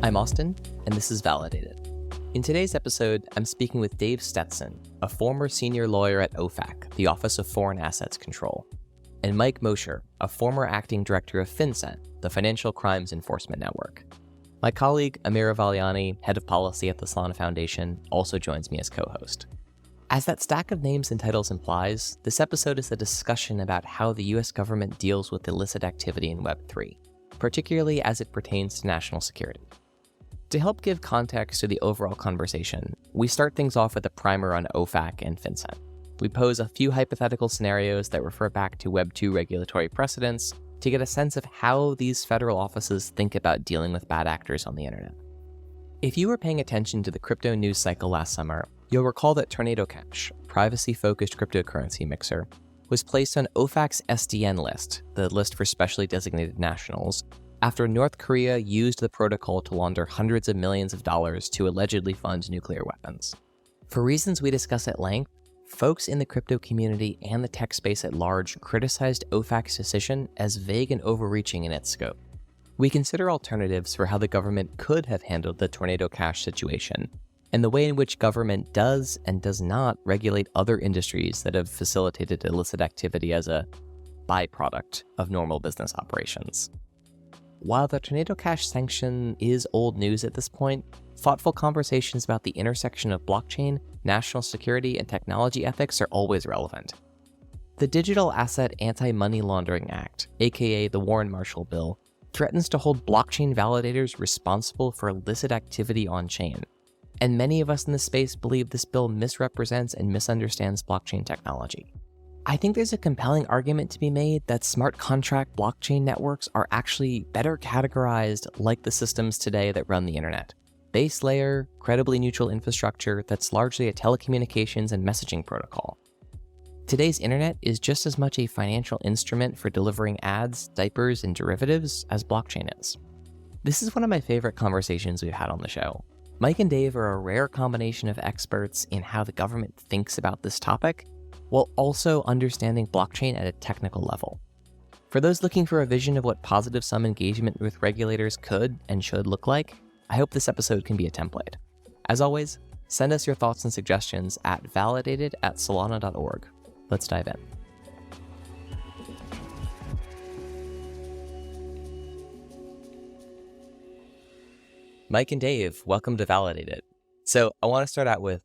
I'm Austin, and this is Validated. In today's episode, I'm speaking with Dave Stetson, a former senior lawyer at OFAC, the Office of Foreign Assets Control, and Mike Mosher, a former acting director of FinCEN, the Financial Crimes Enforcement Network. My colleague, Amira Valiani, head of policy at the Solana Foundation, also joins me as co-host. As that stack of names and titles implies, this episode is a discussion about how the US government deals with illicit activity in Web3, particularly as it pertains to national security. To help give context to the overall conversation, we start things off with a primer on OFAC and FinCEN. We pose a few hypothetical scenarios that refer back to Web2 regulatory precedents to get a sense of how these federal offices think about dealing with bad actors on the internet. If you were paying attention to the crypto news cycle last summer, you'll recall that Tornado Cash, a privacy-focused cryptocurrency mixer, was placed on OFAC's SDN list, the list for specially designated nationals, after North Korea used the protocol to launder hundreds of millions of dollars to allegedly fund nuclear weapons. For reasons we discuss at length, folks in the crypto community and the tech space at large criticized OFAC's decision as vague and overreaching in its scope. We consider alternatives for how the government could have handled the Tornado Cash situation, and the way in which government does and does not regulate other industries that have facilitated illicit activity as a byproduct of normal business operations. While the Tornado Cash sanction is old news at this point, thoughtful conversations about the intersection of blockchain, national security, and technology ethics are always relevant. The Digital Asset Anti-Money Laundering Act, aka the Warren Marshall Bill, threatens to hold blockchain validators responsible for illicit activity on-chain, and many of us in this space believe this bill misrepresents and misunderstands blockchain technology. I think there's a compelling argument to be made that smart contract blockchain networks are actually better categorized like the systems today that run the internet. Base layer, credibly neutral infrastructure that's largely a telecommunications and messaging protocol. Today's internet is just as much a financial instrument for delivering ads, diapers, and derivatives as blockchain is. This is one of my favorite conversations we've had on the show. Mike and Dave are a rare combination of experts in how the government thinks about this topic, while also understanding blockchain at a technical level. For those looking for a vision of what positive sum engagement with regulators could and should look like, I hope this episode can be a template. As always, send us your thoughts and suggestions at validated@solana.org. Let's dive in. Mike and Dave, welcome to Validated. So I want to start out with,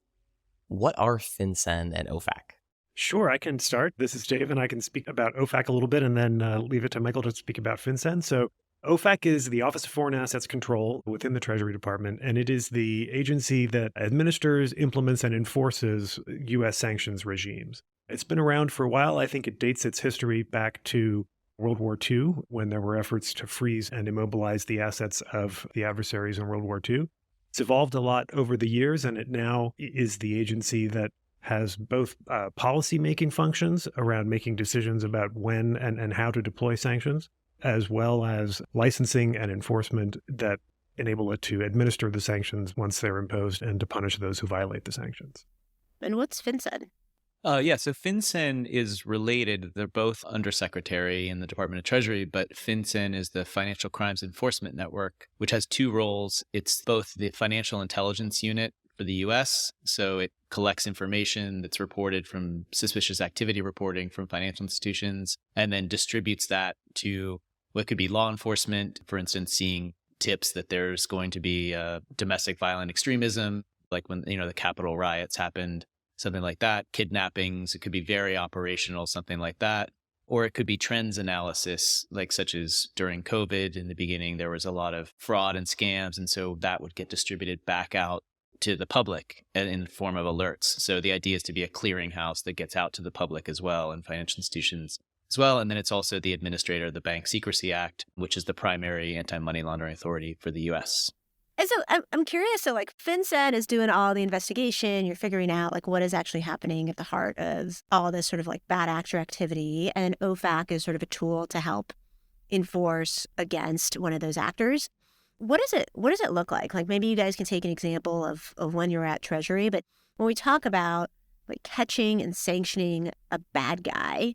what are FinCEN and OFAC? Sure, I can start. This is Dave, and I can speak about OFAC a little bit and then leave it to Michael to speak about FinCEN. So OFAC is the Office of Foreign Assets Control within the Treasury Department, and it is the agency that administers, implements, and enforces U.S. sanctions regimes. It's been around for a while. I think it dates its history back to World War II, when there were efforts to freeze and immobilize the assets of the adversaries in World War II. It's evolved a lot over the years, and it now is the agency that has both policy-making functions around making decisions about when and how to deploy sanctions, as well as licensing and enforcement that enable it to administer the sanctions once they're imposed and to punish those who violate the sanctions. And what's FinCEN? So FinCEN is related. They're both undersecretary in the Department of Treasury, but FinCEN is the Financial Crimes Enforcement Network, which has two roles. It's both the financial intelligence unit for the U.S., so it collects information that's reported from suspicious activity reporting from financial institutions, and then distributes that to what could be law enforcement, for instance, seeing tips that there's going to be domestic violent extremism, like when the Capitol riots happened, something like that, kidnappings. It could be very operational, something like that. Or it could be trends analysis, like such as during COVID in the beginning, there was a lot of fraud and scams. And so that would get distributed back out to the public in the form of alerts. So the idea is to be a clearinghouse that gets out to the public as well and financial institutions as well. And then it's also the administrator of the Bank Secrecy Act, which is the primary anti-money laundering authority for the U.S. And so I'm curious, so like FinCEN is doing all the investigation, you're figuring out like what is actually happening at the heart of all this sort of like bad actor activity, and OFAC is sort of a tool to help enforce against one of those actors. What does it look like? Like maybe you guys can take an example of when you're at Treasury, but when we talk about like catching and sanctioning a bad guy,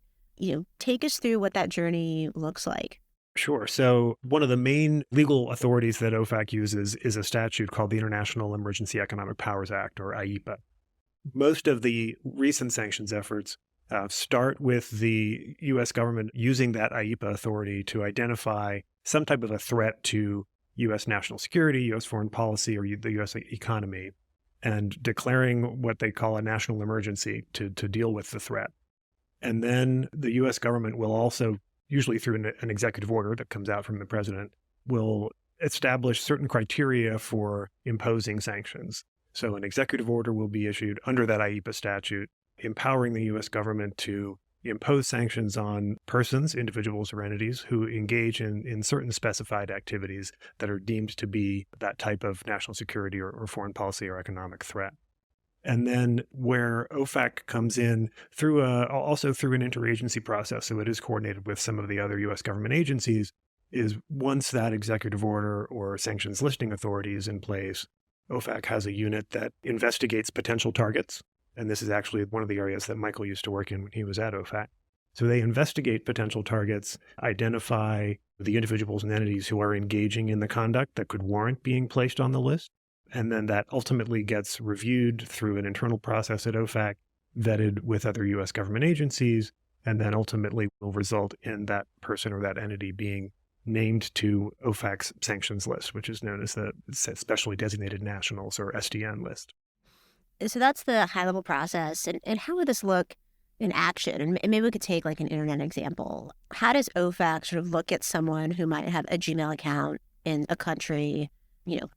take us through what that journey looks like. Sure. So one of the main legal authorities that OFAC uses is a statute called the International Emergency Economic Powers Act, or IEPA. Most of the recent sanctions efforts start with the U.S. government using that IEPA authority to identify some type of a threat to U.S. national security, U.S. foreign policy, or the U.S. economy, and declaring what they call a national emergency to deal with the threat. And then the U.S. government will also, usually through an executive order that comes out from the president, will establish certain criteria for imposing sanctions. So an executive order will be issued under that IEPA statute, empowering the U.S. government to impose sanctions on persons, individuals, or entities who engage in certain specified activities that are deemed to be that type of national security or foreign policy or economic threat. And then where OFAC comes in also through an interagency process, so it is coordinated with some of the other U.S. government agencies, is once that executive order or sanctions listing authority is in place, OFAC has a unit that investigates potential targets. And this is actually one of the areas that Michael used to work in when he was at OFAC. So they investigate potential targets, identify the individuals and entities who are engaging in the conduct that could warrant being placed on the list. And then that ultimately gets reviewed through an internal process at OFAC, vetted with other U.S. government agencies, and then ultimately will result in that person or that entity being named to OFAC's sanctions list, which is known as the Specially Designated Nationals, or SDN list. So that's the high-level process. And how would this look in action? And maybe we could take like an internet example. How does OFAC sort of look at someone who might have a Gmail account in a country,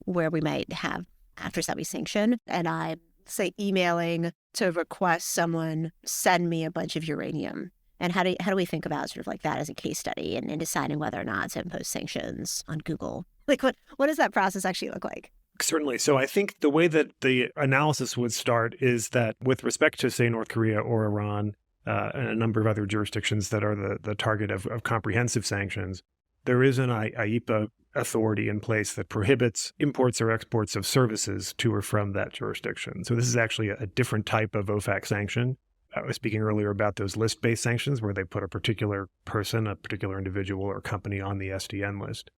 where we might have actors that we sanction, and I'm, say, emailing to request someone send me a bunch of uranium? And how do we think about sort of like that as a case study and deciding whether or not to impose sanctions on Google? Like what does that process actually look like? Certainly. So I think the way that the analysis would start is that with respect to, say, North Korea or Iran and a number of other jurisdictions that are the target of comprehensive sanctions, there is an IEPA authority in place that prohibits imports or exports of services to or from that jurisdiction. So this is actually a different type of OFAC sanction. I was speaking earlier about those list-based sanctions where they put a particular person, a particular individual or company on the SDN list.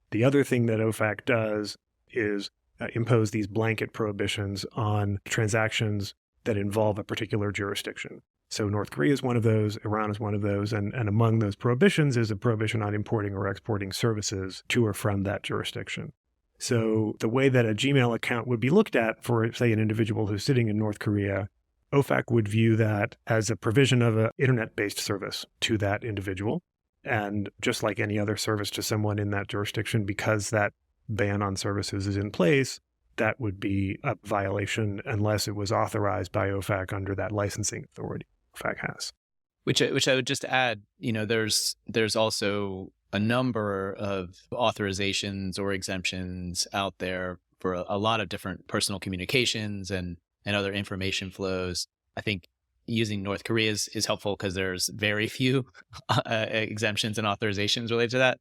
The other thing that OFAC does is impose these blanket prohibitions on transactions that involve a particular jurisdiction. So North Korea is one of those, Iran is one of those, and among those prohibitions is a prohibition on importing or exporting services to or from that jurisdiction. So the way that a Gmail account would be looked at for, say, an individual who's sitting in North Korea, OFAC would view that as a provision of an internet-based service to that individual. And just like any other service to someone in that jurisdiction, because that ban on services is in place, that would be a violation unless it was authorized by OFAC under that licensing authority OFAC has. Which I would just add, there's also a number of authorizations or exemptions out there for a lot of different personal communications and other information flows. I think using North Korea is helpful because there's very few exemptions and authorizations related to that.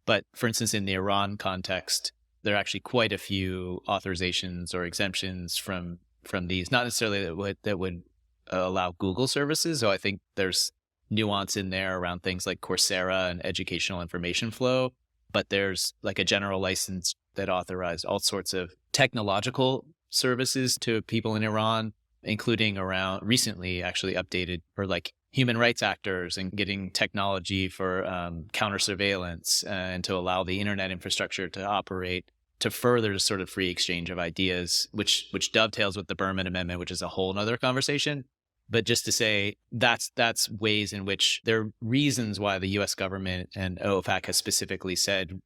But for instance, in the Iran context, there are actually quite a few authorizations or exemptions from these, not necessarily that would allow Google services. So I think there's nuance in there around things like Coursera and educational information flow. But there's like a general license that authorized all sorts of technological services to people in Iran, including around recently actually updated for like human rights actors and getting technology for counter surveillance and to allow the internet infrastructure to operate to further the sort of free exchange of ideas, which dovetails with the Berman Amendment, which is a whole nother conversation. But just to say that's ways in which there are reasons why the U.S. government and OFAC has specifically said,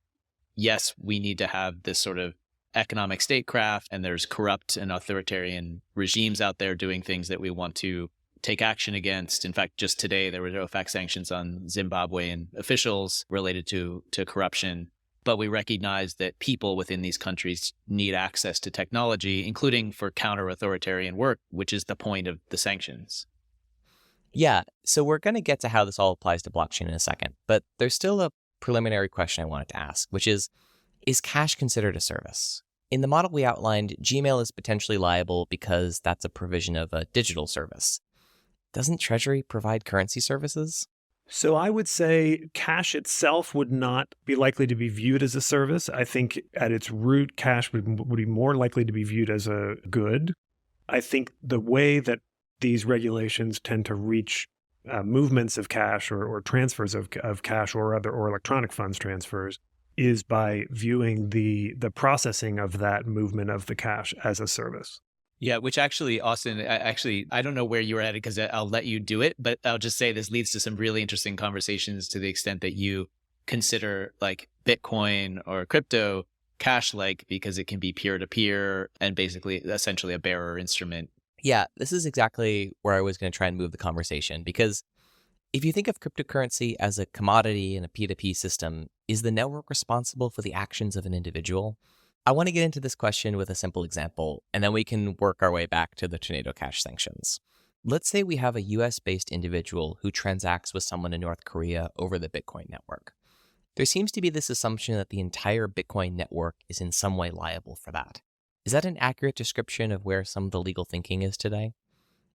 yes, we need to have this sort of economic statecraft, and there's corrupt and authoritarian regimes out there doing things that we want to take action against. In fact, just today, there were OFAC sanctions on Zimbabwean officials related to corruption. But we recognize that people within these countries need access to technology, including for counter-authoritarian work, which is the point of the sanctions. Yeah, so we're going to get to how this all applies to blockchain in a second, but there's still a preliminary question I wanted to ask, which is cash considered a service? In the model we outlined, Gmail is potentially liable because that's a provision of a digital service. Doesn't Treasury provide currency services? So I would say cash itself would not be likely to be viewed as a service. I think at its root, cash would be more likely to be viewed as a good. I think the way that these regulations tend to reach movements of cash or transfers of cash or electronic funds transfers is by viewing the processing of that movement of the cash as a service. Yeah, which actually, Austin, I don't know where you were at it because I'll let you do it, but I'll just say this leads to some really interesting conversations to the extent that you consider like Bitcoin or crypto cash-like because it can be peer-to-peer and basically essentially a bearer instrument. Yeah, this is exactly where I was going to try and move the conversation, because if you think of cryptocurrency as a commodity in a P2P system, is the network responsible for the actions of an individual? I want to get into this question with a simple example, and then we can work our way back to the Tornado Cash sanctions. Let's say we have a US-based individual who transacts with someone in North Korea over the Bitcoin network. There seems to be this assumption that the entire Bitcoin network is in some way liable for that. Is that an accurate description of where some of the legal thinking is today?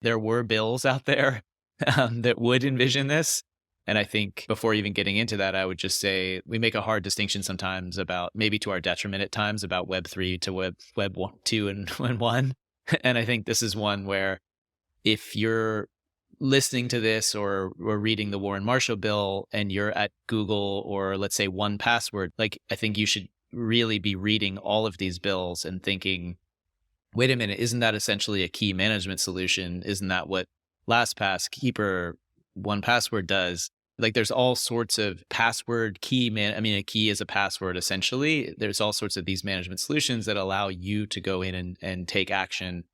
There were bills out there that would envision this. And I think before even getting into that, I would just say we make a hard distinction sometimes about, maybe to our detriment at times, about Web3 to Web 2 and 1. And I think this is one where if you're listening to this or reading the Warren Marshall bill and you're at Google or let's say 1Password, like I think you should really be reading all of these bills and thinking, wait a minute, isn't that essentially a key management solution? Isn't that what LastPass, Keeper, 1Password does? Like there's all sorts of password key a key is a password essentially. There's all sorts of these management solutions that allow you to go in and take action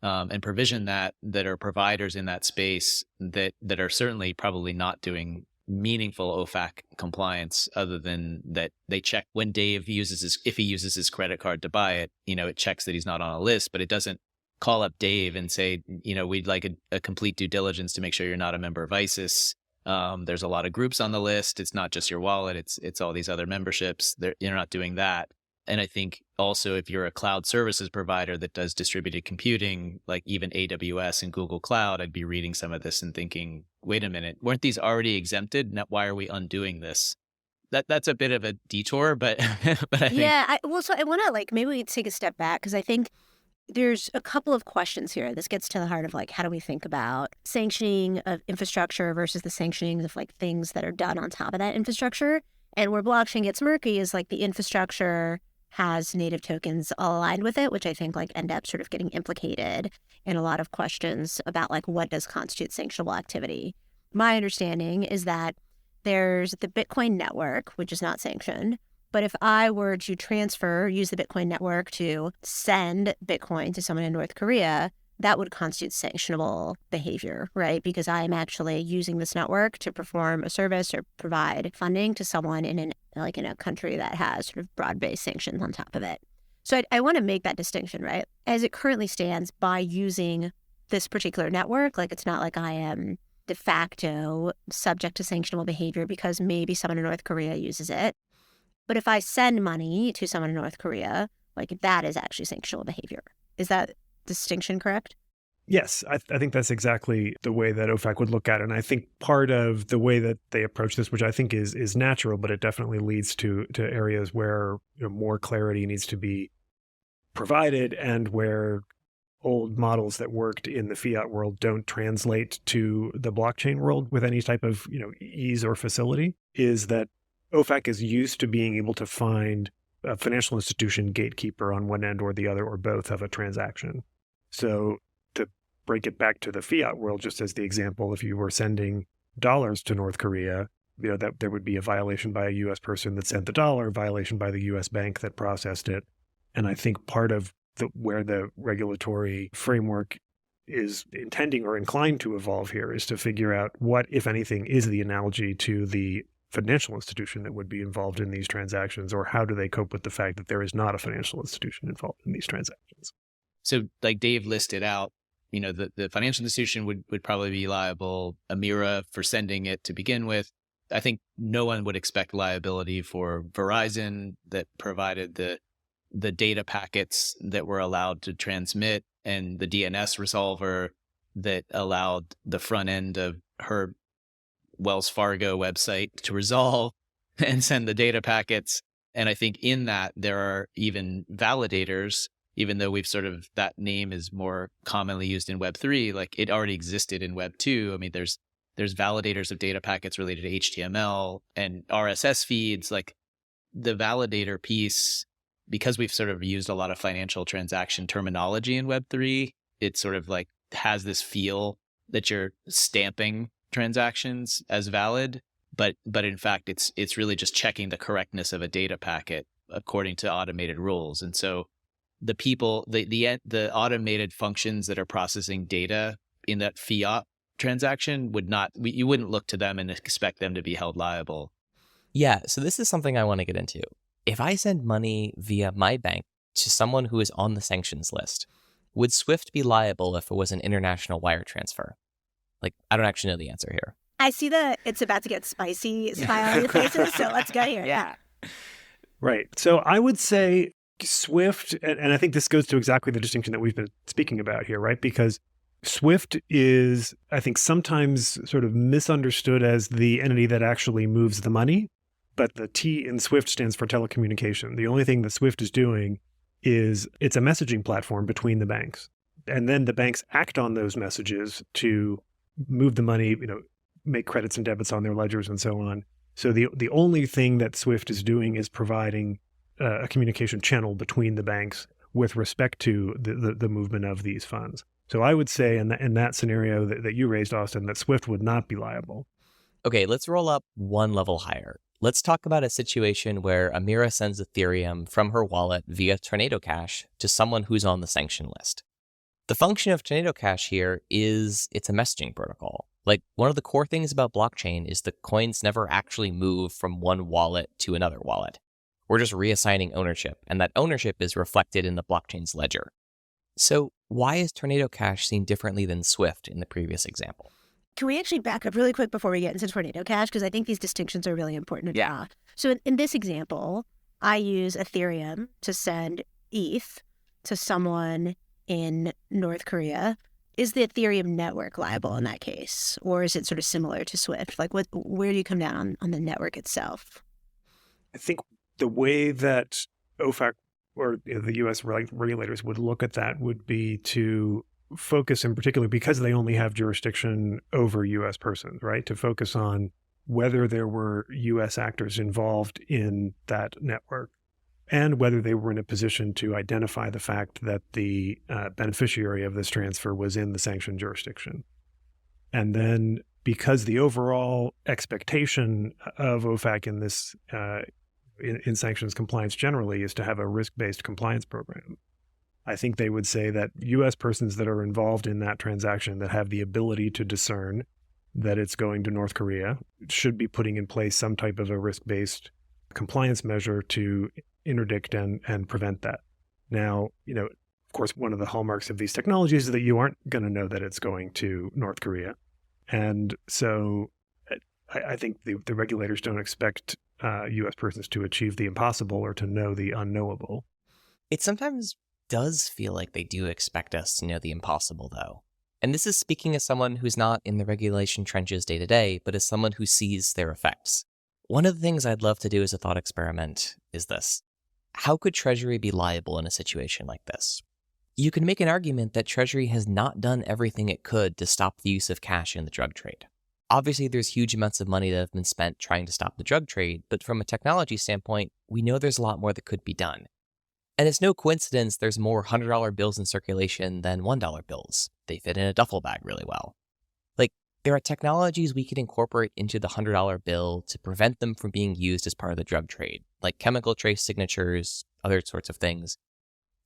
and provision that are providers in that space that are certainly probably not doing meaningful OFAC compliance other than that they check when Dave if he uses his credit card to buy it, it checks that he's not on a list, but it doesn't call up Dave and say, we'd like a complete due diligence to make sure you're not a member of ISIS. There's a lot of groups on the list. It's not just your wallet. It's all these other memberships. You're not doing that. And I think also if you're a cloud services provider that does distributed computing, like even AWS and Google Cloud, I'd be reading some of this and thinking, wait a minute, weren't these already exempted? Now, why are we undoing this? That's a bit of a detour, but I think... Yeah, so I want to maybe we take a step back because I think there's a couple of questions here. This gets to the heart of how do we think about sanctioning of infrastructure versus the sanctioning of things that are done on top of that infrastructure. And where blockchain gets murky is the infrastructure has native tokens aligned with it, which I think end up sort of getting implicated in a lot of questions about what does constitute sanctionable activity. My understanding is that there's the Bitcoin network, which is not sanctioned. But if I were to use the Bitcoin network to send Bitcoin to someone in North Korea, that would constitute sanctionable behavior, right? Because I am actually using this network to perform a service or provide funding to someone in a country that has sort of broad-based sanctions on top of it. So I want to make that distinction, right? As it currently stands, by using this particular network, it's not like I am de facto subject to sanctionable behavior because maybe someone in North Korea uses it. But if I send money to someone in North Korea, that is actually sanctionable behavior. Is that distinction correct? Yes, I think that's exactly the way that OFAC would look at it. And I think part of the way that they approach this, which I think is natural, but it definitely leads to areas where more clarity needs to be provided and where old models that worked in the fiat world don't translate to the blockchain world with any type of ease or facility, is that OFAC is used to being able to find a financial institution gatekeeper on one end or the other or both of a transaction. So to break it back to the fiat world, just as the example, if you were sending dollars to North Korea, that there would be a violation by a U.S. person that sent the dollar, violation by the U.S. bank that processed it. And I think part of where the regulatory framework is intending or inclined to evolve here is to figure out what, if anything, is the analogy to the financial institution that would be involved in these transactions, or how do they cope with the fact that there is not a financial institution involved in these transactions? So Dave listed out, the financial institution would probably be liable, Amira for sending it to begin with. I think no one would expect liability for Verizon that provided the data packets that were allowed to transmit and the DNS resolver that allowed the front end of her Wells Fargo website to resolve and send the data packets. And I think in that there are even validators, even though that name is more commonly used in Web3, like it already existed in Web2. I mean, there's validators of data packets related to HTML and RSS feeds. Like the validator piece, because we've sort of used a lot of financial transaction terminology in Web3, it sort of like has this feel that you're stamping transactions as valid. But in fact, it's really just checking the correctness of a data packet according to automated rules. And so the people, the automated functions that are processing data in that fiat transaction you wouldn't look to them and expect them to be held liable. Yeah, so this is something I want to get into. If I send money via my bank to someone who is on the sanctions list, would SWIFT be liable if it was an international wire transfer? Like, I don't actually know the answer here. I see the it's about to get spicy smile on your faces, so let's go here. Yeah. Right. So I would say SWIFT, and I think this goes to exactly the distinction that we've been speaking about here, right? Because SWIFT is, I think, sometimes sort of misunderstood as the entity that actually moves the money, but the T in SWIFT stands for telecommunication. The only thing that SWIFT is doing is it's a messaging platform between the banks. And then the banks act on those messages to move the money, make credits and debits on their ledgers and so on. So the only thing that SWIFT is doing is providing a communication channel between the banks with respect to the movement of these funds. So I would say in that scenario that you raised, Austin, that SWIFT would not be liable. Okay, let's roll up one level higher. Let's talk about a situation where Amira sends Ethereum from her wallet via Tornado Cash to someone who's on the sanction list. The function of Tornado Cash here is it's a messaging protocol. Like, one of the core things about blockchain is the coins never actually move from one wallet to another wallet. We're just reassigning ownership, and that ownership is reflected in the blockchain's ledger. So why is Tornado Cash seen differently than SWIFT in the previous example? Can we actually back up really quick before we get into Tornado Cash? Because I think these distinctions are really important. Yeah. So in this example, I use Ethereum to send ETH to someone in North Korea. Is the Ethereum network liable in that case? Or is it sort of similar to SWIFT? Like, where do you come down on the network itself? I think the way that OFAC or the U.S. regulators would look at that would be to focus in particular, because they only have jurisdiction over U.S. persons, right? To focus on whether there were U.S. actors involved in that network and whether they were in a position to identify the fact that the beneficiary of this transfer was in the sanctioned jurisdiction. And then because the overall expectation of OFAC in this in sanctions compliance generally is to have a risk-based compliance program, I think they would say that U.S. persons that are involved in that transaction that have the ability to discern that it's going to North Korea should be putting in place some type of a risk-based compliance measure to interdict and prevent that. Now, of course, one of the hallmarks of these technologies is that you aren't going to know that it's going to North Korea. And so I think the regulators don't expect U.S. persons to achieve the impossible or to know the unknowable. It sometimes does feel like they do expect us to know the impossible, though. And this is speaking as someone who's not in the regulation trenches day to day, but as someone who sees their effects. One of the things I'd love to do as a thought experiment is this. How could Treasury be liable in a situation like this? You can make an argument that Treasury has not done everything it could to stop the use of cash in the drug trade. Obviously, there's huge amounts of money that have been spent trying to stop the drug trade, but from a technology standpoint, we know there's a lot more that could be done. And it's no coincidence there's more $100 bills in circulation than $1 bills. They fit in a duffel bag really well. Like, there are technologies we can incorporate into the $100 bill to prevent them from being used as part of the drug trade, like chemical trace signatures, other sorts of things.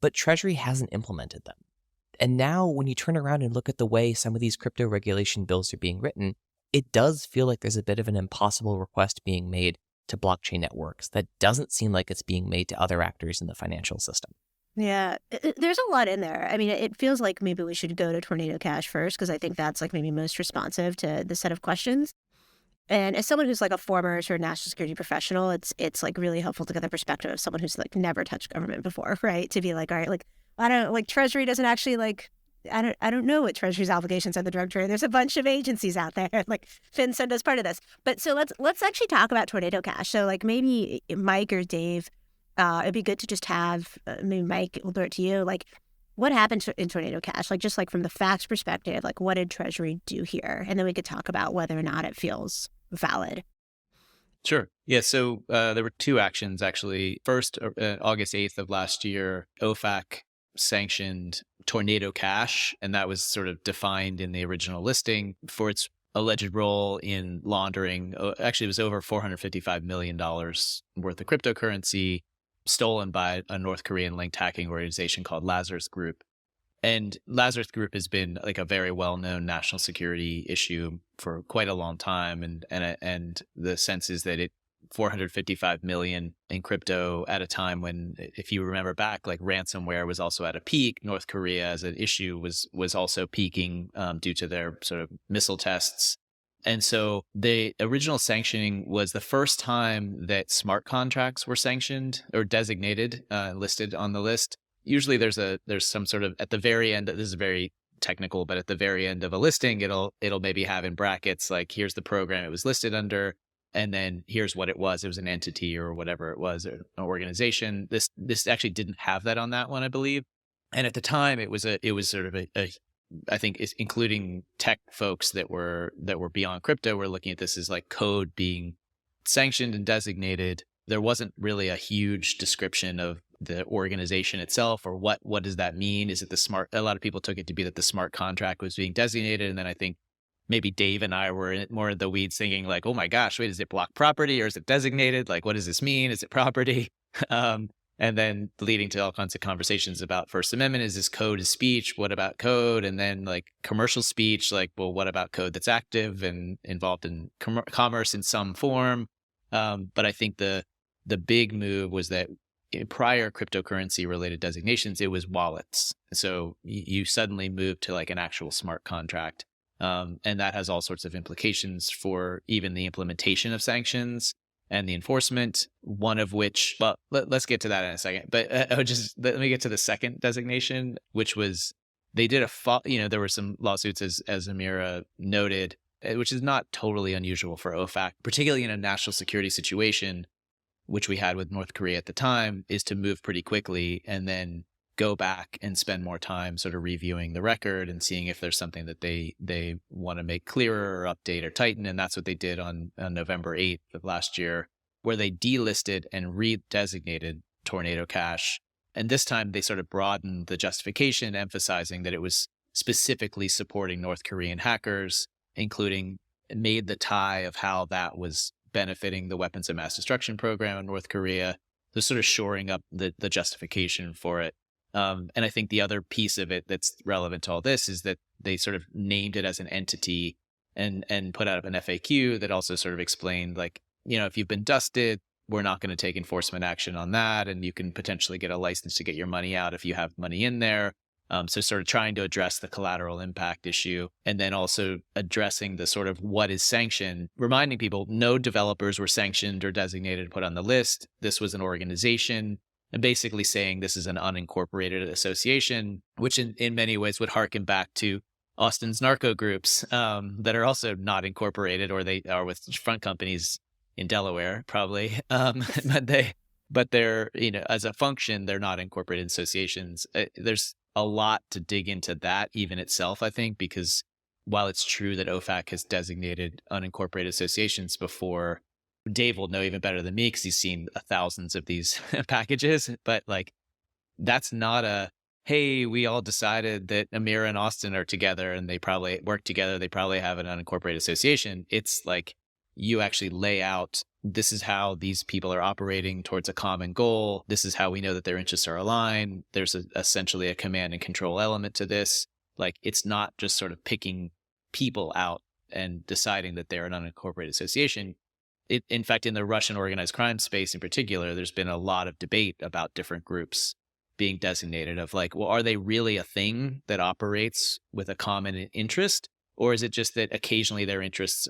But Treasury hasn't implemented them. And now when you turn around and look at the way some of these crypto regulation bills are being written, it does feel like there's a bit of an impossible request being made to blockchain networks that doesn't seem like it's being made to other actors in the financial system. Yeah, there's a lot in there. I mean, it feels like maybe we should go to Tornado Cash first, because I think that's like maybe most responsive to the set of questions. And as someone who's like a former sort of national security professional, it's like really helpful to get the perspective of someone who's like never touched government before, right? To be like, all right, like, I don't like Treasury doesn't actually like I don't know what Treasury's obligations on the drug trade. There's a bunch of agencies out there, like FinCEN is part of this. But so let's actually talk about Tornado Cash. So like maybe Mike or Dave, it'd be good to just have, maybe Mike, we'll throw it to you. Like, what happened in Tornado Cash? Like, just like from the facts perspective, like what did Treasury do here? And then we could talk about whether or not it feels valid. Sure. Yeah. So there were two actions, actually. First, August 8th of last year, OFAC sanctioned Tornado Cash, and that was sort of defined in the original listing for its alleged role in laundering. Actually, it was over $455 million worth of cryptocurrency stolen by a North Korean-linked hacking organization called Lazarus Group. And Lazarus Group has been like a very well-known national security issue for quite a long time. And the sense is that 455 million in crypto at a time when, if you remember back, like ransomware was also at a peak. North Korea as an issue was also peaking due to their sort of missile tests. And so the original sanctioning was the first time that smart contracts were sanctioned or designated, listed on the list. Usually there's some sort of, at the very end, this is very technical, but at the very end of a listing, it'll maybe have in brackets, like, here's the program it was listed under, and then here's what it was. It was an entity or whatever it was, or an organization. This actually didn't have that on that one, I believe. And at the time, it was sort of a I think it's including tech folks that were beyond crypto, were looking at this as like code being sanctioned and designated. There wasn't really a huge description of the organization itself, or what does that mean? Is it the smart? A lot of people took it to be that the smart contract was being designated, and then I think maybe Dave and I were more in the weeds, thinking like, oh my gosh, wait, is it block property or is it designated? Like, what does this mean? Is it property? And then leading to all kinds of conversations about First Amendment. Is this code is speech? What about code? And then like commercial speech, like, well, what about code that's active and involved in commerce in some form? But I think the big move was that in prior cryptocurrency related designations, it was wallets. So you suddenly moved to like an actual smart contract. And that has all sorts of implications for even the implementation of sanctions and the enforcement, one of which, well, let's get to that in a second. But let me get to the second designation, which was, they did there were some lawsuits, as Amira noted, which is not totally unusual for OFAC, particularly in a national security situation, which we had with North Korea at the time, is to move pretty quickly and then go back and spend more time sort of reviewing the record and seeing if there's something that they want to make clearer or update or tighten. And that's what they did on November 8th of last year, where they delisted and redesignated Tornado Cash. And this time they sort of broadened the justification, emphasizing that it was specifically supporting North Korean hackers, including made the tie of how that was benefiting the weapons of mass destruction program in North Korea. So sort of shoring up the justification for it. And I think the other piece of it that's relevant to all this is that they sort of named it as an entity and put out an FAQ that also sort of explained, like, if you've been dusted, we're not going to take enforcement action on that. And you can potentially get a license to get your money out if you have money in there. So sort of trying to address the collateral impact issue, and then also addressing the sort of what is sanctioned, reminding people no developers were sanctioned or designated, put on the list. This was an organization. And basically saying this is an unincorporated association, which in many ways would harken back to Austin's narco groups that are also not incorporated, or they are with front companies in Delaware, probably. But they're, as a function, they're not incorporated associations. There's a lot to dig into that even itself, I think, because while it's true that OFAC has designated unincorporated associations before, Dave will know even better than me because he's seen thousands of these packages. But like, that's not a, hey, we all decided that Amira and Austin are together and they probably work together. They probably have an unincorporated association. It's like you actually lay out, this is how these people are operating towards a common goal. This is how we know that their interests are aligned. There's essentially a command and control element to this. Like, it's not just sort of picking people out and deciding that they're an unincorporated association. In fact, in the Russian organized crime space in particular, there's been a lot of debate about different groups being designated of like, well, are they really a thing that operates with a common interest? Or is it just that occasionally their interests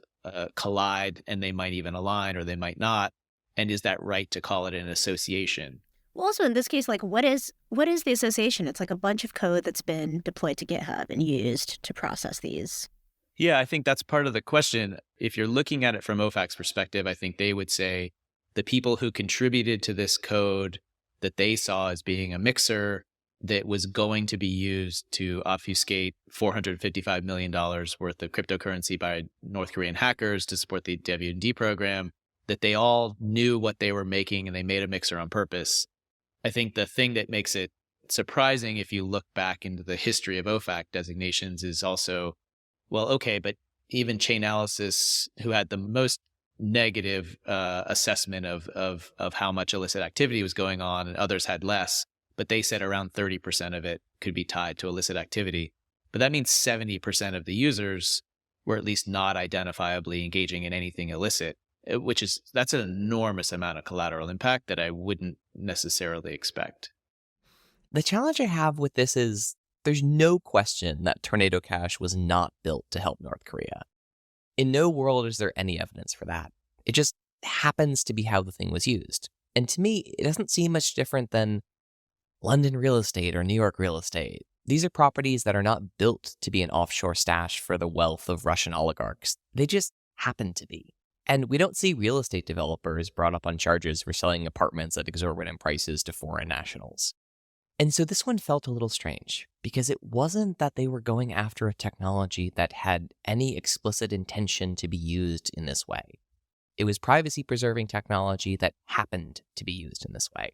collide and they might even align or they might not? And is that right to call it an association? Well, also in this case, like what is the association? It's like a bunch of code that's been deployed to GitHub and used to process these. Yeah, I think that's part of the question. If you're looking at it from OFAC's perspective, I think they would say the people who contributed to this code that they saw as being a mixer that was going to be used to obfuscate $455 million worth of cryptocurrency by North Korean hackers to support the WD program, that they all knew what they were making and they made a mixer on purpose. I think the thing that makes it surprising if you look back into the history of OFAC designations is also, well, okay, but even Chainalysis, who had the most negative assessment of how much illicit activity was going on, and others had less, but they said around 30% of it could be tied to illicit activity. But that means 70% of the users were at least not identifiably engaging in anything illicit, that's an enormous amount of collateral impact that I wouldn't necessarily expect. The challenge I have with this is there's no question that Tornado Cash was not built to help North Korea. In no world is there any evidence for that. It just happens to be how the thing was used. And to me, it doesn't seem much different than London real estate or New York real estate. These are properties that are not built to be an offshore stash for the wealth of Russian oligarchs. They just happen to be. And we don't see real estate developers brought up on charges for selling apartments at exorbitant prices to foreign nationals. And so this one felt a little strange, because it wasn't that they were going after a technology that had any explicit intention to be used in this way. It was privacy-preserving technology that happened to be used in this way.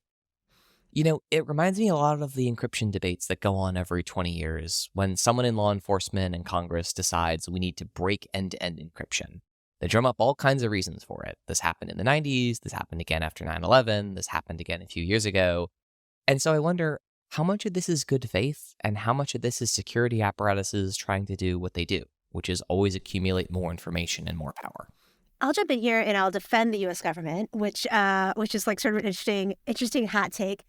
You know, it reminds me a lot of the encryption debates that go on every 20 years when someone in law enforcement and Congress decides we need to break end-to-end encryption. They drum up all kinds of reasons for it. This happened in the 90s, this happened again after 9/11, this happened again a few years ago. And so I wonder, how much of this is good faith and how much of this is security apparatuses trying to do what they do, which is always accumulate more information and more power? I'll jump in here and I'll defend the U.S. government, which is like sort of an interesting hot take.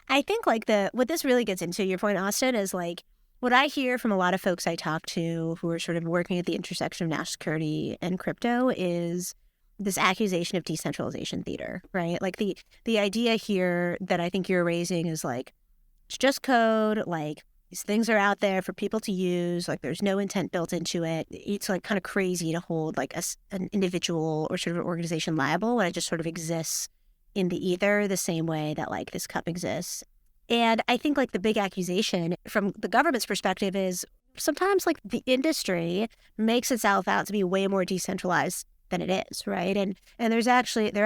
I think like what this really gets into, your point, Austin, is like what I hear from a lot of folks I talk to who are sort of working at the intersection of national security and crypto is this accusation of decentralization theater, right? Like the idea here that I think you're raising is like, it's just code, like these things are out there for people to use, like there's no intent built into it. It's like kind of crazy to hold like an individual or sort of an organization liable when it just sort of exists in the ether the same way that like this cup exists. And I think like the big accusation from the government's perspective is sometimes like the industry makes itself out to be way more decentralized than it is, right? And there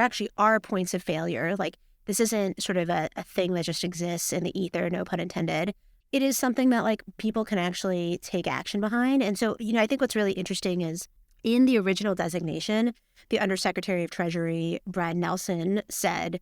actually are points of failure. Like this isn't sort of a thing that just exists in the ether, no pun intended. It is something that like people can actually take action behind. And so, you know, I think what's really interesting is in the original designation, the Undersecretary of Treasury, Brad Nelson, said,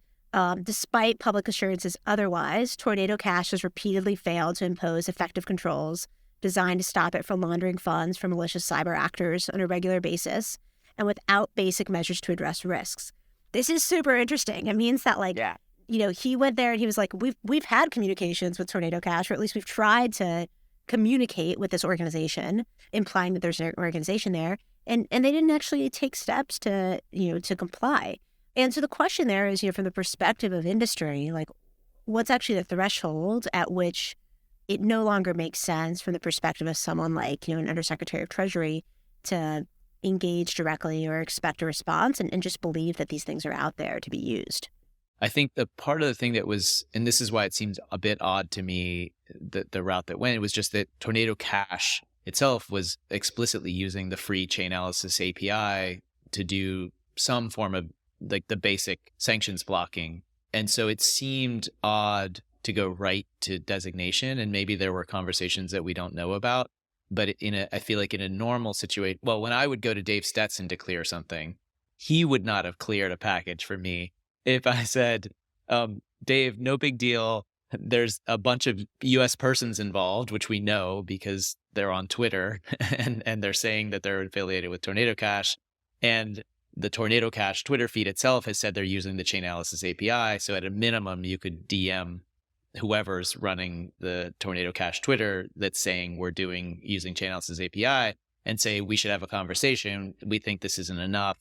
despite public assurances otherwise, Tornado Cash has repeatedly failed to impose effective controls designed to stop it from laundering funds from malicious cyber actors on a regular basis and without basic measures to address risks. This is super interesting. It means that like, you know, he went there and he was like, we've had communications with Tornado Cash, or at least we've tried to communicate with this organization, implying that there's an organization there. And they didn't actually take steps to, you know, to comply. And so the question there is, you know, from the perspective of industry, like what's actually the threshold at which it no longer makes sense from the perspective of someone like, you know, an Undersecretary of Treasury to engage directly or expect a response and just believe that these things are out there to be used. I think the part of the thing that was, and this is why it seems a bit odd to me, the route that went, it was just that Tornado Cash itself was explicitly using the free Chainalysis API to do some form of like the basic sanctions blocking. And so it seemed odd to go right to designation. And maybe there were conversations that we don't know about. But I feel like in a normal situation, well, when I would go to Dave Stetson to clear something, he would not have cleared a package for me if I said, Dave, no big deal. There's a bunch of U.S. persons involved, which we know because they're on Twitter and they're saying that they're affiliated with Tornado Cash. And the Tornado Cash Twitter feed itself has said they're using the Chainalysis API. So at a minimum, you could DM whoever's running the Tornado Cash Twitter that's saying we're using Chainalysis API and say we should have a conversation. We think this isn't enough.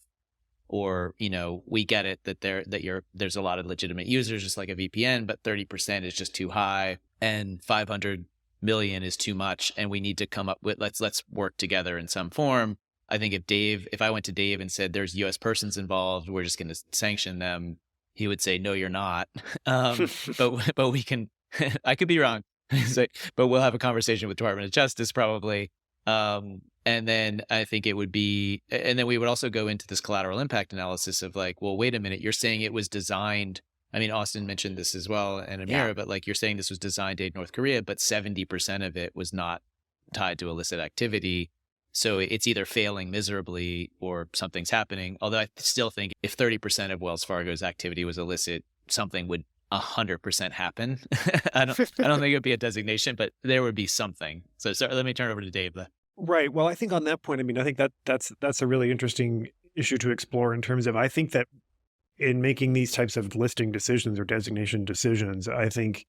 or, we get it that there's a lot of legitimate users, just like a VPN, but 30% is just too high and 500 million is too much. And we need to come up with, let's work together in some form. I think if I went to Dave and said, there's US persons involved, we're just going to sanction them, he would say, no, you're not. But we can, I could be wrong, but we'll have a conversation with Department of Justice probably. And then I think it would be, and then we would also go into this collateral impact analysis of like, well, wait a minute, you're saying it was designed. I mean, Austin mentioned this as well, and Amira, but like you're saying this was designed to aid North Korea, but 70% of it was not tied to illicit activity. So it's either failing miserably or something's happening. Although I still think if 30% of Wells Fargo's activity was illicit, something would 100% happen. I don't think it would be a designation, but there would be something. So let me turn over to Dave. Right. Well, I think on that point, I think that's a really interesting issue to explore in terms of, I think that in making these types of listing decisions or designation decisions, I think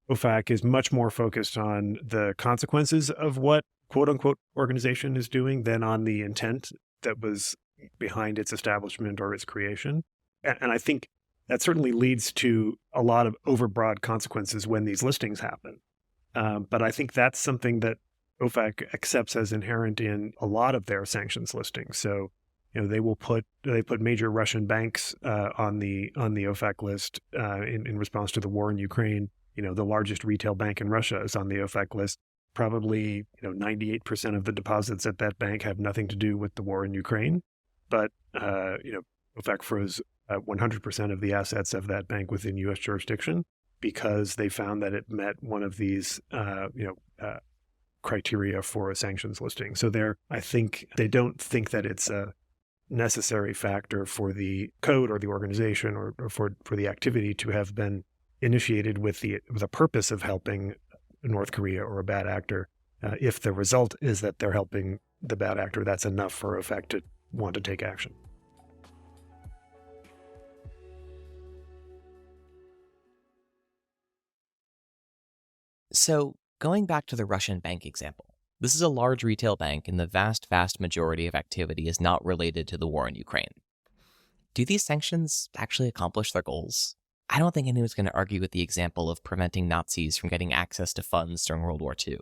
OFAC is much more focused on the consequences of what quote unquote organization is doing than on the intent that was behind its establishment or its creation. And I think that certainly leads to a lot of overbroad consequences when these listings happen. But I think that's something that OFAC accepts as inherent in a lot of their sanctions listings. So, they put major Russian banks on the OFAC list in response to the war in Ukraine. The largest retail bank in Russia is on the OFAC list. Probably 98% of the deposits at that bank have nothing to do with the war in Ukraine, but OFAC froze 100% of the assets of that bank within U.S. jurisdiction because they found that it met one of these criteria for a sanctions listing. So I think they don't think that it's a necessary factor for the code or the organization or for the activity to have been initiated with the purpose of helping North Korea or a bad actor. If the result is that they're helping the bad actor, that's enough for OFAC to want to take action. So, going back to the Russian bank example, this is a large retail bank and the vast, vast majority of activity is not related to the war in Ukraine. Do these sanctions actually accomplish their goals? I don't think anyone's going to argue with the example of preventing Nazis from getting access to funds during World War II.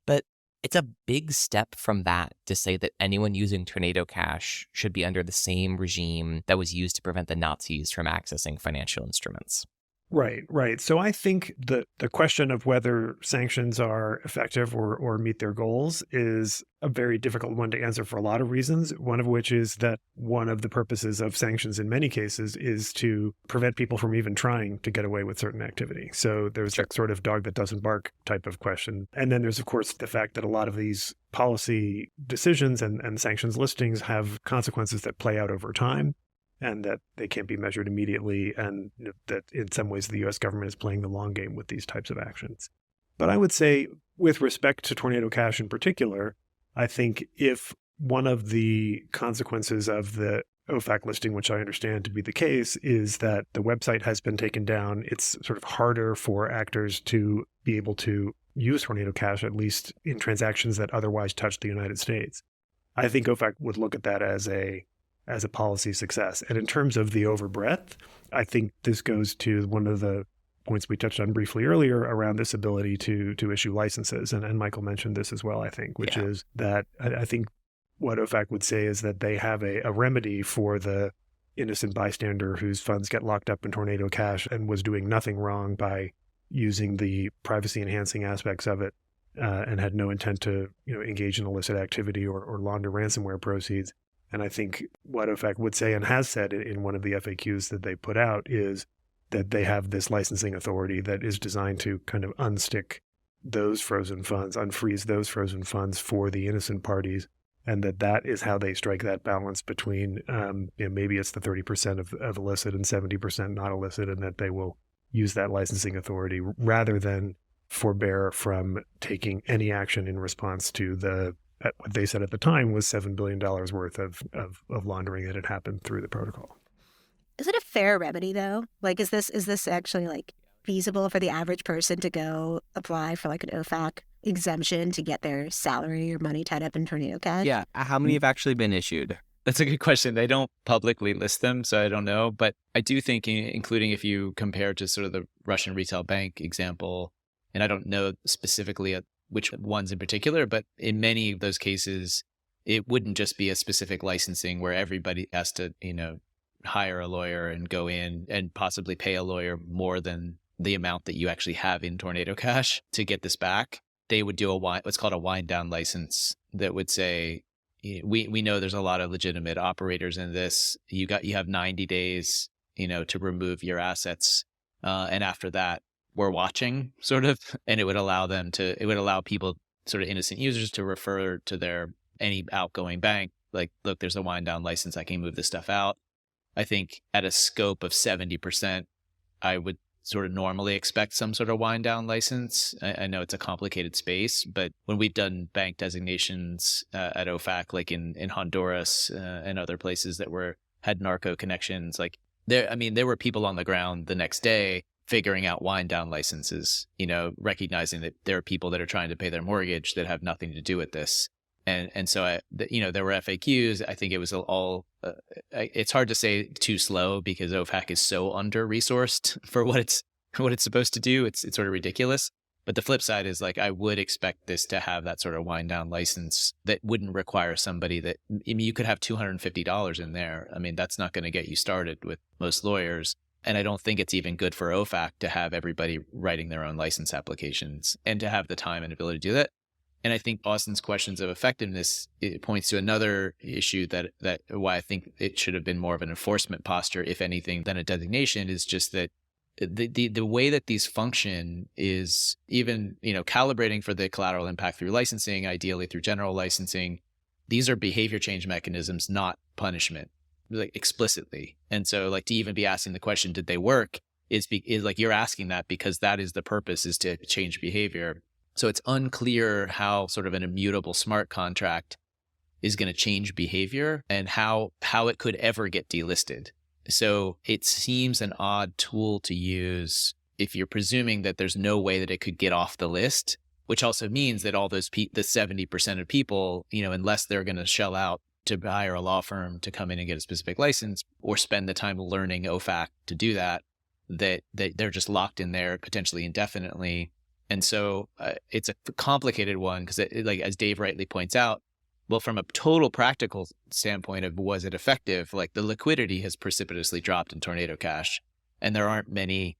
But it's a big step from that to say that anyone using Tornado Cash should be under the same regime that was used to prevent the Nazis from accessing financial instruments. Right. So I think the question of whether sanctions are effective or meet their goals is a very difficult one to answer for a lot of reasons, one of which is that one of the purposes of sanctions in many cases is to prevent people from even trying to get away with certain activity. So there's that sort of dog that doesn't bark type of question. And then there's, of course, the fact that a lot of these policy decisions and sanctions listings have consequences that play out over time, and that they can't be measured immediately, and that in some ways the U.S. government is playing the long game with these types of actions. But I would say, with respect to Tornado Cash in particular, I think if one of the consequences of the OFAC listing, which I understand to be the case, is that the website has been taken down, it's sort of harder for actors to be able to use Tornado Cash, at least in transactions that otherwise touch the United States. I think OFAC would look at that as a policy success. And in terms of the overbreadth, I think this goes to one of the points we touched on briefly earlier around this ability to issue licenses. And Michael mentioned this as well, I think, which is that I think what OFAC would say is that they have a remedy for the innocent bystander whose funds get locked up in Tornado Cash and was doing nothing wrong by using the privacy enhancing aspects of it and had no intent to engage in illicit activity or launder ransomware proceeds. And I think what OFAC would say and has said in one of the FAQs that they put out is that they have this licensing authority that is designed to kind of unstick those frozen funds, unfreeze those frozen funds for the innocent parties, and that is how they strike that balance between maybe it's the 30% of illicit and 70% not illicit, and that they will use that licensing authority rather than forbear from taking any action in response to what they said at the time was $7 billion worth of laundering that had happened through the protocol. Is it a fair remedy, though? Like, is this actually feasible for the average person to go apply for an OFAC exemption to get their salary or money tied up in Tornado Cash? Yeah. How many have actually been issued? That's a good question. They don't publicly list them, so I don't know. But I do think, including if you compare to sort of the Russian retail bank example, and I don't know specifically which ones in particular, but in many of those cases, it wouldn't just be a specific licensing where everybody has to, hire a lawyer and go in and possibly pay a lawyer more than the amount that you actually have in Tornado Cash to get this back. They would do what's called a wind down license that would say, we know there's a lot of legitimate operators in this. You have 90 days, to remove your assets. And after that, we're watching sort of, and it would allow people, sort of innocent users, to refer to any outgoing bank. Like, look, there's a wind down license. I can move this stuff out. I think at a scope of 70%, I would sort of normally expect some sort of wind down license. I know it's a complicated space, but when we've done bank designations at OFAC, like in Honduras and other places that had narco connections, like there were people on the ground the next day figuring out wind down licenses, recognizing that there are people that are trying to pay their mortgage that have nothing to do with this. And so, there were FAQs. I think it was all, it's hard to say too slow because OFAC is so under-resourced for what it's supposed to do. It's sort of ridiculous. But the flip side is, like, I would expect this to have that sort of wind down license that wouldn't require somebody you could have $250 in there. I mean, that's not going to get you started with most lawyers. And I don't think it's even good for OFAC to have everybody writing their own license applications and to have the time and ability to do that. And I think Austin's questions of effectiveness, it points to another issue that why I think it should have been more of an enforcement posture, if anything, than a designation, is just that the way that these function is even, calibrating for the collateral impact through licensing, ideally through general licensing. These are behavior change mechanisms, not punishment, like explicitly. And so, like, to even be asking the question, did they work, is like you're asking that because that is the purpose, is to change behavior. So it's unclear how sort of an immutable smart contract is going to change behavior and how it could ever get delisted. So it seems an odd tool to use if you're presuming that there's no way that it could get off the list, which also means that all those the 70% of people, unless they're going to shell out to hire a law firm to come in and get a specific license or spend the time learning OFAC to do that they're just locked in there potentially indefinitely. And so it's a complicated one because, like, as Dave rightly points out, well, from a total practical standpoint of was it effective, like the liquidity has precipitously dropped in Tornado Cash, and there aren't many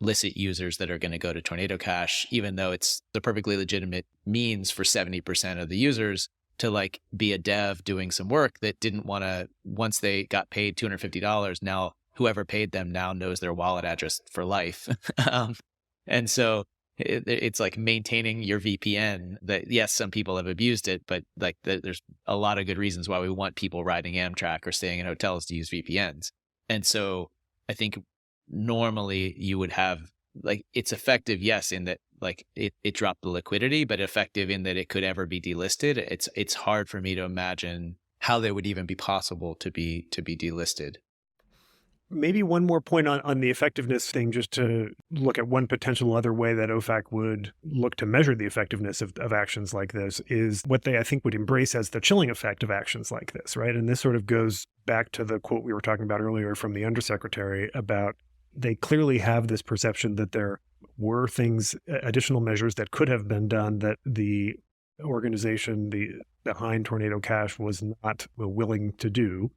licit users that are going to go to Tornado Cash, even though it's the perfectly legitimate means for 70% of the users to, like, be a dev doing some work that didn't want to, once they got paid $250, now whoever paid them now knows their wallet address for life. And so it's like maintaining your VPN that, yes, some people have abused it, but like there's a lot of good reasons why we want people riding Amtrak or staying in hotels to use VPNs. And so I think normally you would have, like, it's effective, yes, in that, like, it dropped the liquidity, but effective in that it could ever be delisted. It's hard for me to imagine how they would even be possible to be delisted. Maybe one more point on the effectiveness thing, just to look at one potential other way that OFAC would look to measure the effectiveness of actions like this, is what they, I think, would embrace as the chilling effect of actions like this, right? And this sort of goes back to the quote we were talking about earlier from the undersecretary about they clearly have this perception that there were things, additional measures that could have been done that the organization behind Tornado Cash was not willing to do.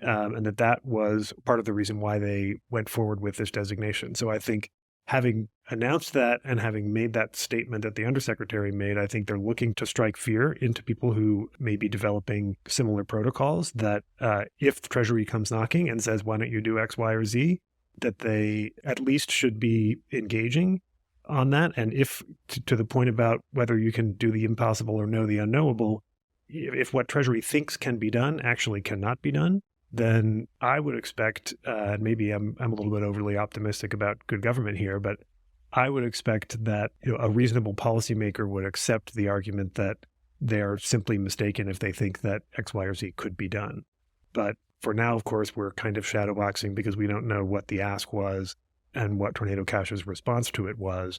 And that was part of the reason why they went forward with this designation. So I think having announced that and having made that statement that the undersecretary made, I think they're looking to strike fear into people who may be developing similar protocols, that if Treasury comes knocking and says, why don't you do X, Y, or Z, that they at least should be engaging on that. And if, to the point about whether you can do the impossible or know the unknowable, if what Treasury thinks can be done actually cannot be done, then I would expect, and maybe I'm a little bit overly optimistic about good government here, but I would expect that a reasonable policymaker would accept the argument that they're simply mistaken if they think that X, Y, or Z could be done. But for now, of course, we're kind of shadowboxing because we don't know what the ask was and what Tornado Cash's response to it was.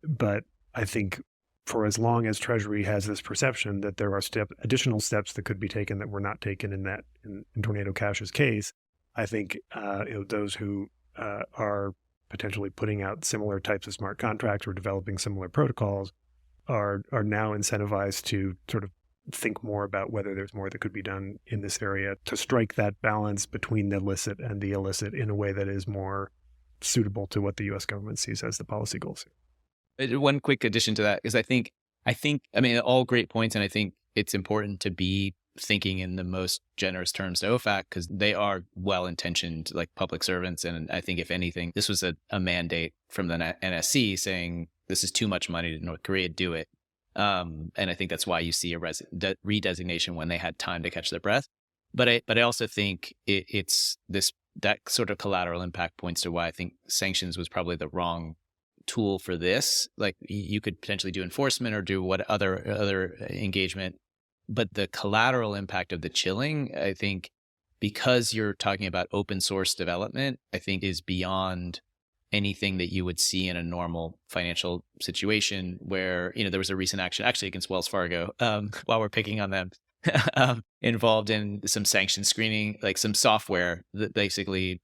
But I think for as long as Treasury has this perception that there are additional steps that could be taken that were not taken in Tornado Cash's case, I think those who are potentially putting out similar types of smart contracts or developing similar protocols are now incentivized to sort of think more about whether there's more that could be done in this area to strike that balance between the licit and the illicit in a way that is more suitable to what the U.S. government sees as the policy goals. One quick addition to that is I think, all great points. And I think it's important to be thinking in the most generous terms to OFAC because they are well-intentioned like public servants. And I think if anything, this was a mandate from the NSC saying this is too much money to North Korea, do it. And I think that's why you see a redesignation when they had time to catch their breath. But I also think it's that sort of collateral impact points to why I think sanctions was probably the wrong tool for this. Like you could potentially do enforcement or do what other engagement, but the collateral impact of the chilling, I think, because you're talking about open source development, I think is beyond anything that you would see in a normal financial situation where, there was a recent action actually against Wells Fargo, while we're picking on them, involved in some sanction screening, like some software that basically,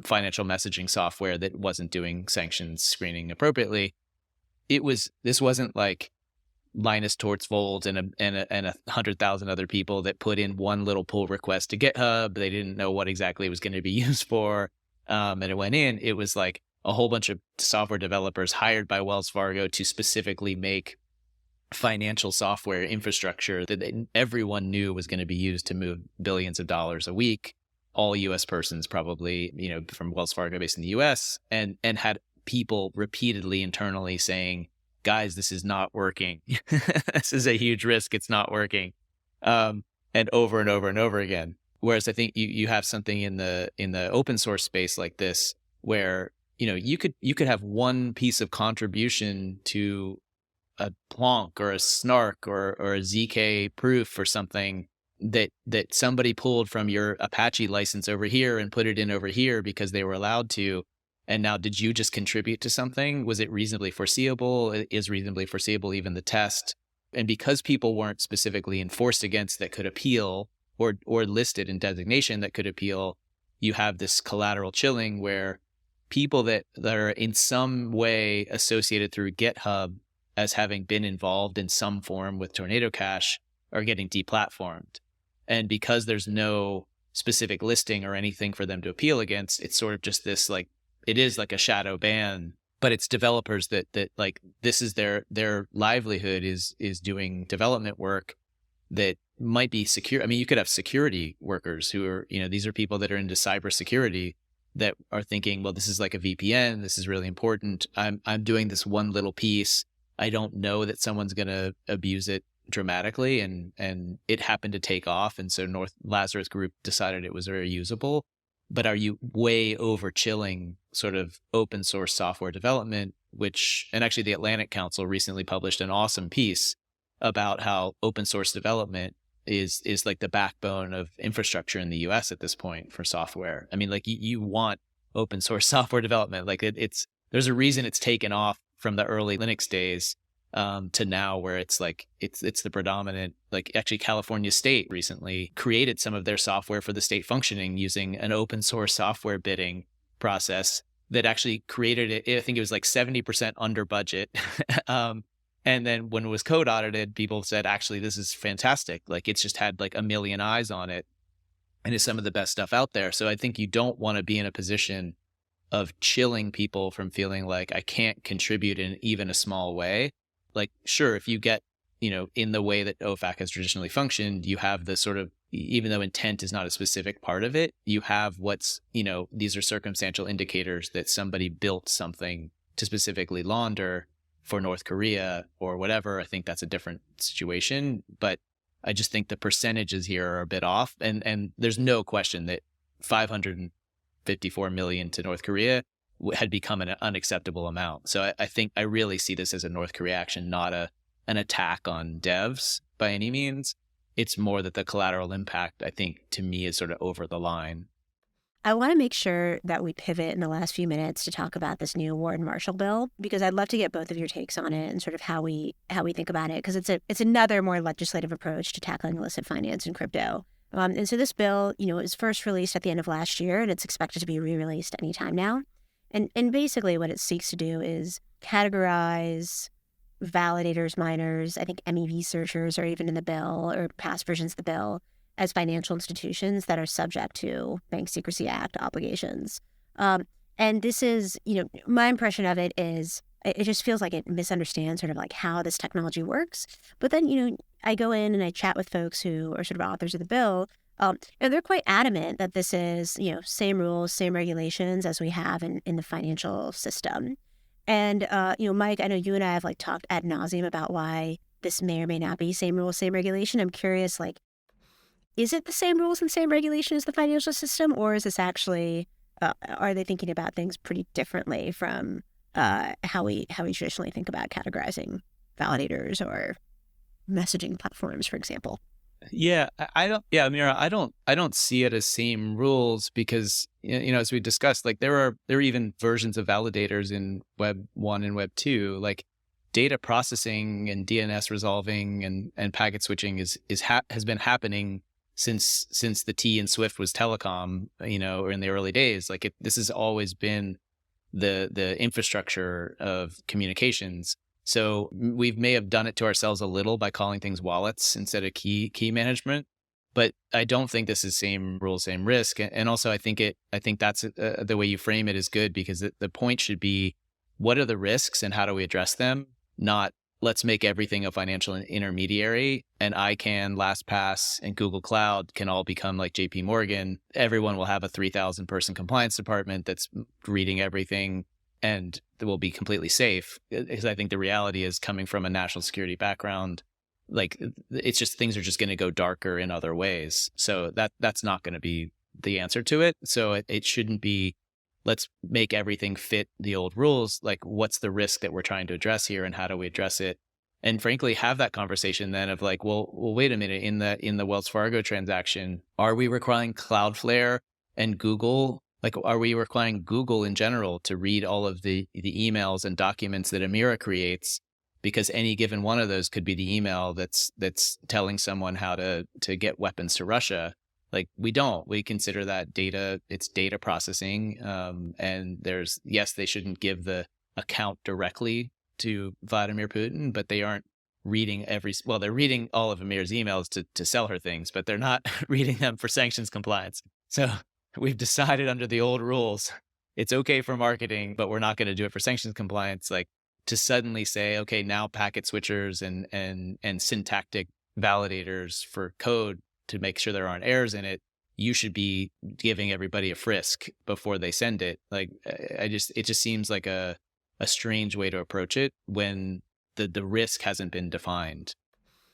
financial messaging software that wasn't doing sanctions screening appropriately. This wasn't like Linus Torvalds and 100,000 other people that put in one little pull request to GitHub. They didn't know what exactly it was going to be used for. And it went in. It was like a whole bunch of software developers hired by Wells Fargo to specifically make financial software infrastructure that everyone knew was going to be used to move billions of dollars a week. All U.S. persons probably, from Wells Fargo based in the U.S. and had people repeatedly internally saying, guys, this is not working. This is a huge risk. It's not working. And over and over and over again. Whereas I think you have something in the open source space like this where, you could have one piece of contribution to a Plonk or a Snark or a ZK proof or something that somebody pulled from your Apache license over here and put it in over here because they were allowed to. And now, did you just contribute to something? Was it reasonably foreseeable? Is reasonably foreseeable even the test? And because people weren't specifically enforced against that could appeal or listed in designation that could appeal, you have this collateral chilling where people that are in some way associated through GitHub as having been involved in some form with Tornado Cash are getting deplatformed. And because there's no specific listing or anything for them to appeal against, it's sort of just this like, it is like a shadow ban, but it's developers that like this is their livelihood is doing development work that might be secure. I mean, you could have security workers who are, these are people that are into cybersecurity that are thinking, well, this is like a VPN. This is really important. I'm doing this one little piece. I don't know that someone's going to abuse it dramatically. And it happened to take off. And so North Lazarus Group decided it was very usable. But are you way over chilling sort of open source software development, and actually the Atlantic Council recently published an awesome piece about how open source development is like the backbone of infrastructure in the US at this point for software. I mean, like you want open source software development. Like there's a reason it's taken off from the early Linux days to now where it's like, it's the predominant, like actually California State recently created some of their software for the state functioning using an open source software bidding process that actually created it. I think it was like 70% under budget. And then when it was code audited, people said, actually, this is fantastic. Like it's just had like a million eyes on it and is some of the best stuff out there. So I think you don't want to be in a position of chilling people from feeling like I can't contribute in even a small way. Like, sure, if you get, in the way that OFAC has traditionally functioned, you have the sort of, even though intent is not a specific part of it, you have what's, these are circumstantial indicators that somebody built something to specifically launder for North Korea or whatever. I think that's a different situation. But I just think the percentages here are a bit off. And there's no question that 554 million to North Korea had become an unacceptable amount. So I think I really see this as a North Korea action, not an attack on devs by any means. It's more that the collateral impact, I think, to me is sort of over the line. I want to make sure that we pivot in the last few minutes to talk about this new Warren-Marshall bill, because I'd love to get both of your takes on it and sort of how we think about it, because it's another more legislative approach to tackling illicit finance and crypto. And so this bill, was first released at the end of last year, and it's expected to be re-released anytime now. And basically what it seeks to do is categorize validators, miners, I think MEV searchers are even in the bill, or past versions of the bill, as financial institutions that are subject to Bank Secrecy Act obligations. And this is, my impression of it is it just feels like it misunderstands sort of like how this technology works. But then, I go in and I chat with folks who are sort of authors of the bill, and they're quite adamant that this is, same rules, same regulations as we have in the financial system. And, Mike, I know you and I have talked ad nauseum about why this may or may not be same rules, same regulation. I'm curious, is it the same rules and same regulation as the financial system, or is this actually, are they thinking about things pretty differently from how we traditionally think about categorizing validators or messaging platforms, for example? Yeah, Amira, I don't see it as same rules because, as we discussed, there are even versions of validators in Web 1 and Web 2, data processing and DNS resolving and packet switching has been happening since the T in Swift was telecom, or in the early days. This has always been the infrastructure of communications. So we may have done it to ourselves a little by calling things wallets instead of key management, but I don't think this is same rule, same risk. And also, I think that's the way you frame it is good, because the point should be, what are the risks and how do we address them? Not let's make everything a financial intermediary, and ICANN, LastPass, and Google Cloud can all become like JP Morgan. Everyone will have a 3,000 person compliance department that's reading everything, and it will be completely safe. Because I think the reality is, coming from a national security background, it's just things are just going to go darker in other ways. So that's not going to be the answer to it. So it shouldn't be, let's make everything fit the old rules. What's the risk that we're trying to address here, and how do we address it? And frankly, have that conversation then of well, wait a minute, in the Wells Fargo transaction, are we requiring Cloudflare and Google? Are we requiring Google in general to read all of the emails and documents that Amira creates? Because any given one of those could be the email that's telling someone how to get weapons to Russia. We don't. We consider that data, it's data processing. And they shouldn't give the account directly to Vladimir Putin, but they aren't reading they're reading all of Amira's emails to sell her things, but they're not reading them for sanctions compliance. So we've decided under the old rules, it's okay for marketing, but we're not going to do it for sanctions compliance. To suddenly say, okay, now packet switchers and syntactic validators for code to make sure there aren't errors in it, you should be giving everybody a frisk before they send it. It just seems like a strange way to approach it when the risk hasn't been defined.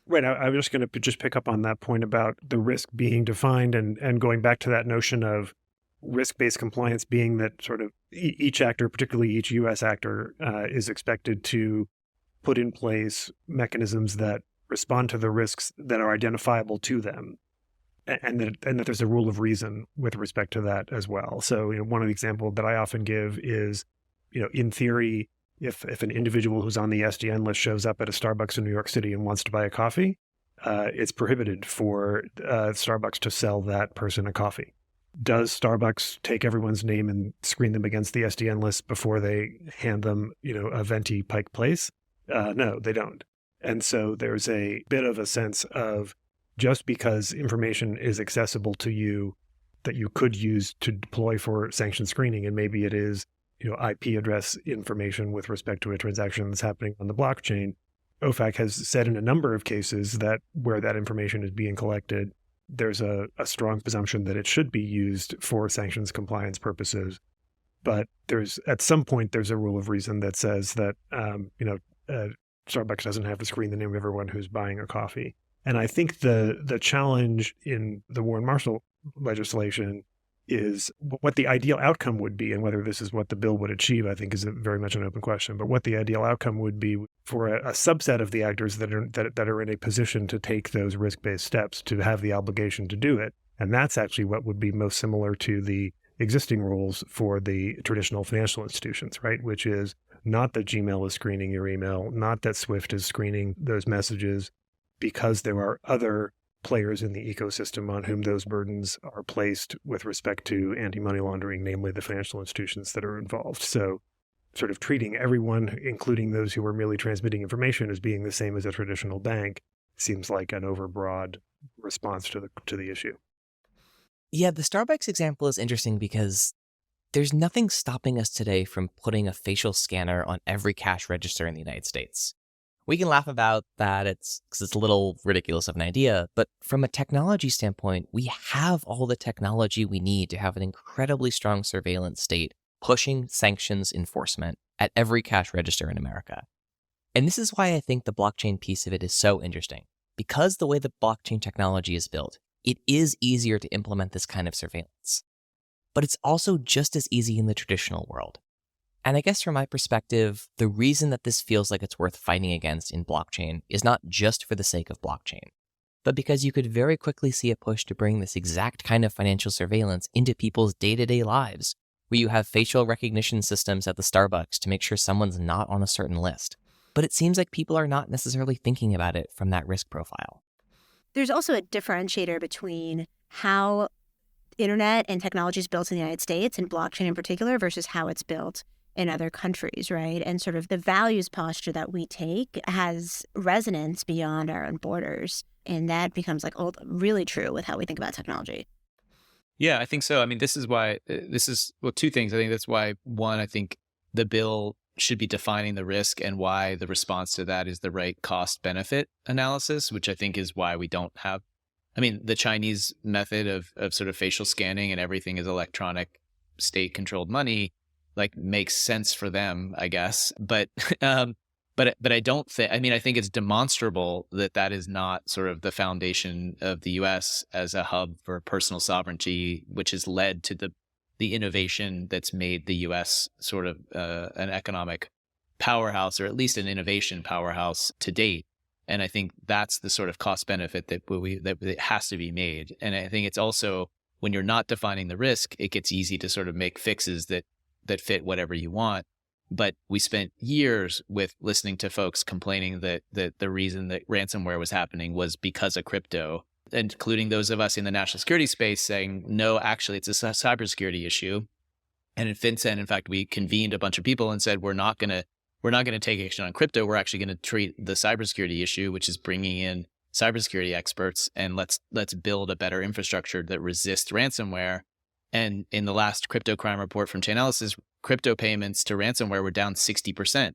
Right. I'm just going to just pick up on that point about the risk being defined and going back to that notion of risk-based compliance being that sort of each actor, particularly each U.S. actor, is expected to put in place mechanisms that respond to the risks that are identifiable to them, and that there's a rule of reason with respect to that as well. So, one of the examples that I often give is, in theory, if an individual who's on the SDN list shows up at a Starbucks in New York City and wants to buy a coffee, it's prohibited for Starbucks to sell that person a coffee. Does Starbucks take everyone's name and screen them against the SDN list before they hand them, a venti Pike Place? No, they don't. And so there's a bit of a sense of, just because information is accessible to you that you could use to deploy for sanction screening, and maybe it is, IP address information with respect to a transaction that's happening on the blockchain, OFAC has said in a number of cases that where that information is being collected, there's a strong presumption that it should be used for sanctions compliance purposes. But at some point, there's a rule of reason that says that, Starbucks doesn't have to screen the name of everyone who's buying a coffee. And I think the challenge in the Warren-Marshall legislation is what the ideal outcome would be, and whether this is what the bill would achieve, I think is very much an open question. But what the ideal outcome would be for a subset of the actors that are in a position to take those risk-based steps to have the obligation to do it. And that's actually what would be most similar to the existing rules for the traditional financial institutions, right? Which is not that Gmail is screening your email, not that Swift is screening those messages, because there are other players in the ecosystem on whom those burdens are placed with respect to anti-money laundering, namely the financial institutions that are involved. So sort of treating everyone, including those who are merely transmitting information, as being the same as a traditional bank seems like an overbroad response to the issue. Yeah, the Starbucks example is interesting because there's nothing stopping us today from putting a facial scanner on every cash register in the United States. We can laugh about that because it's a little ridiculous of an idea, but from a technology standpoint, we have all the technology we need to have an incredibly strong surveillance state pushing sanctions enforcement at every cash register in America. And this is why I think the blockchain piece of it is so interesting. Because the way the blockchain technology is built, it is easier to implement this kind of surveillance. But it's also just as easy in the traditional world. And I guess from my perspective, the reason that this feels like it's worth fighting against in blockchain is not just for the sake of blockchain, but because you could very quickly see a push to bring this exact kind of financial surveillance into people's day-to-day lives, where you have facial recognition systems at the Starbucks to make sure someone's not on a certain list. But it seems like people are not necessarily thinking about it from that risk profile. There's also a differentiator between how internet and technology is built in the United States, and blockchain in particular, versus how it's built in other countries, right? And sort of the values posture that we take has resonance beyond our own borders. And that becomes like really true with how we think about technology. Yeah, I think so. I mean, this is why two things. I think that's why, one, I think the bill should be defining the risk, and why the response to that is the right cost benefit analysis, which I think is why we don't have, I mean, the Chinese method of sort of facial scanning and everything is electronic state controlled money, like makes sense for them, I guess. But I don't think, I mean, I think it's demonstrable that that is not sort of the foundation of the US as a hub for personal sovereignty, which has led to the innovation that's made the US sort of an economic powerhouse, or at least an innovation powerhouse to date. And I think that's the sort of cost benefit that it has to be made. And I think it's also, when you're not defining the risk, it gets easy to sort of make fixes that fit whatever you want. But we spent years with listening to folks complaining that the reason that ransomware was happening was because of crypto, including those of us in the national security space saying, no, actually, it's a cybersecurity issue. And in FinCEN, in fact, we convened a bunch of people and said, we're not going to take action on crypto. We're actually going to treat the cybersecurity issue, which is bringing in cybersecurity experts, and let's build a better infrastructure that resists ransomware. And in the last crypto crime report from Chainalysis, crypto payments to ransomware were down 60%.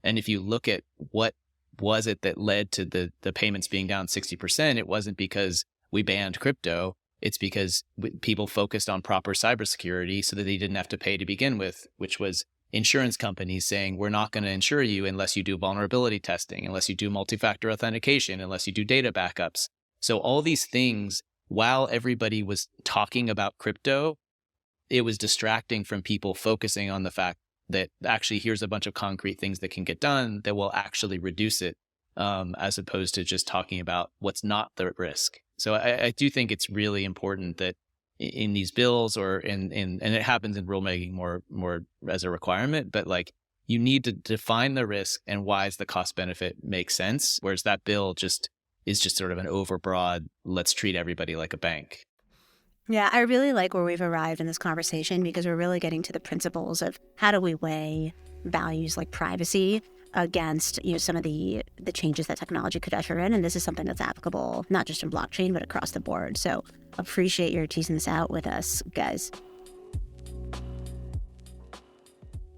And if you look at what was it that led to the payments being down 60%, it wasn't because we banned crypto. It's because people focused on proper cybersecurity so that they didn't have to pay to begin with, which was insurance companies saying, we're not going to insure you unless you do vulnerability testing, unless you do multi-factor authentication, unless you do data backups. So all these things, while everybody was talking about crypto, it was distracting from people focusing on the fact that actually here's a bunch of concrete things that can get done that will actually reduce it, as opposed to just talking about what's not the risk. So I do think it's really important that in these bills, or and it happens in rulemaking more as a requirement, but like you need to define the risk and why does the cost benefit make sense, whereas that bill is just sort of an overbroad, let's treat everybody like a bank. Yeah, I really like where we've arrived in this conversation, because we're really getting to the principles of how do we weigh values like privacy against, some of the changes that technology could usher in. And this is something that's applicable not just in blockchain, but across the board. So appreciate your teasing this out with us, guys.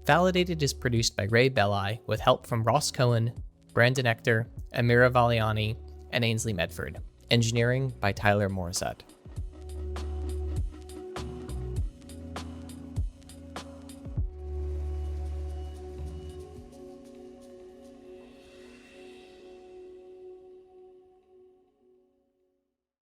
Validated is produced by Ray Belli with help from Ross Cohen, Brandon Ector, Amira Valiani, and Ainsley Medford. Engineering by Tyler Morissette.